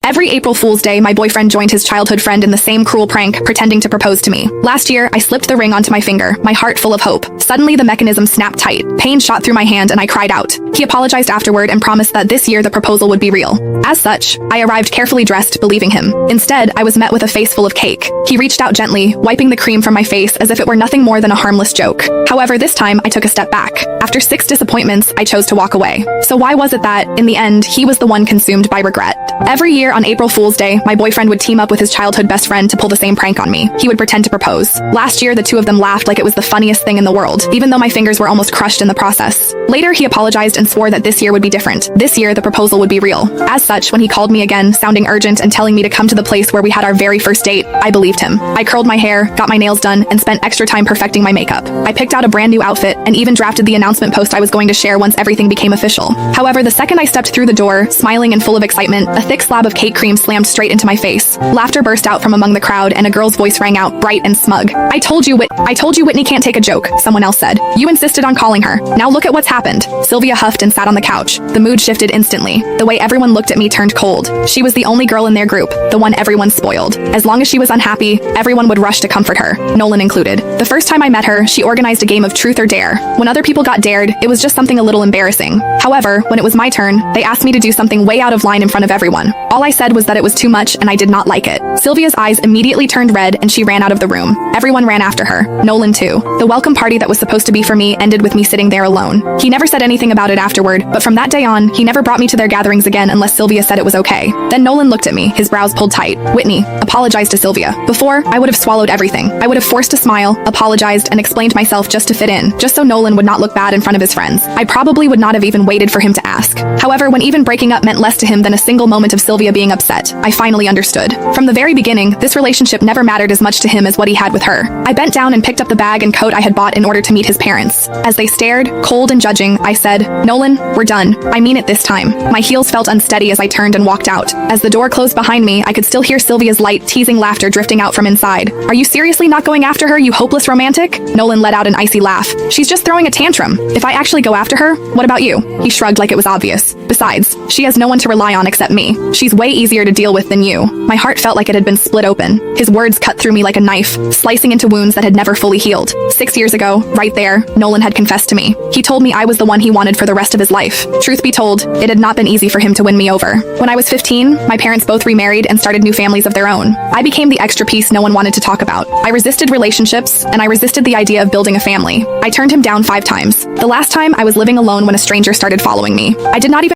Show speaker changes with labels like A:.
A: Every April Fool's Day, my boyfriend joined his childhood friend in the same cruel prank, pretending to propose to me. Last year, I slipped the ring onto my finger, my heart full of hope. Suddenly, the mechanism snapped tight. Pain shot through my hand and I cried out. He apologized afterward and promised that this year the proposal would be real. As such, I arrived carefully dressed, believing him. Instead, I was met with a face full of cake. He reached out gently, wiping the cream from my face as if it were nothing more than a harmless joke. However, this time, I took a step back. After 6 disappointments, I chose to walk away. So why was it that, in the end, he was the one consumed by regret? Every year on April Fool's Day, my boyfriend would team up with his childhood best friend to pull the same prank on me. He would pretend to propose. Last year, the two of them laughed like it was the funniest thing in the world, even though my fingers were almost crushed in the process. Later, he apologized and swore that this year would be different. This year, the proposal would be real. As such, when he called me again, sounding urgent and telling me to come to the place where we had our very first date, I believed him. I curled my hair, got my nails done, and spent extra time perfecting my makeup. I picked out a brand new outfit and even drafted the announcement post I was going to share once everything became official. However, the second I stepped through the door, smiling and full of excitement, a thick slab of cake cream slammed straight into my face. Laughter burst out from among the crowd and a girl's voice rang out, bright and smug. I told you Whitney can't take a joke, someone else said. You insisted on calling her. Now look at what's happened. Sylvia huffed and sat on the couch. The mood shifted instantly. The way everyone looked at me turned cold. She was the only girl in their group, the one everyone spoiled. As long as she was unhappy, everyone would rush to comfort her, Nolan included. The first time I met her, she organized a game of truth or dare. When other people got dared, it was just something a little embarrassing. However, when it was my turn, they asked me to do something way out of line in front of everyone. All I said was that it was too much and I did not like it. Sylvia's eyes immediately turned red and she ran out of the room. Everyone ran after her, Nolan too. The welcome party that was supposed to be for me ended with me sitting there alone. He never said anything about it afterward, but from that day on, he never brought me to their gatherings again unless Sylvia said it was okay. Then Nolan looked at me, his brows pulled tight. Whitney, apologize to Sylvia. Before, I would have swallowed everything. I would have forced a smile, apologized, and explained myself just to fit in, just so Nolan would not look bad in front of his friends. I probably would not have even waited for him to ask. However, when even breaking up meant less to him than a single moment of Sylvia being upset, I finally understood. From the very beginning, this relationship never mattered as much to him as what he had with her. I bent down and picked up the bag and coat I had bought in order to meet his parents. As they stared, cold and judging, I said, Nolan, we're done. I mean it this time. My heels felt unsteady as I turned and walked out. As the door closed behind me, I could still hear Sylvia's light, teasing laughter drifting out from inside. Are you seriously not going after her, you hopeless romantic? Nolan let out an icy laugh. She's just throwing a tantrum. If I actually go after her, what about you? He shrugged like it was obvious. Besides, she has no one to rely on except me. She's way easier to deal with than you. My heart felt like it had been split open. His words cut through me like a knife, slicing into wounds that had never fully healed. 6 years ago, right there, Nolan had confessed to me. He told me I was the one he wanted for the rest of his life. Truth be told, it had not been easy for him to win me over. When I was 15, my parents both remarried and started new families of their own. I became the extra piece no one wanted to talk about. I resisted relationships, and I resisted the idea of building a family. I turned him down 5 times. The last time, I was living alone when a stranger started following me. I did not even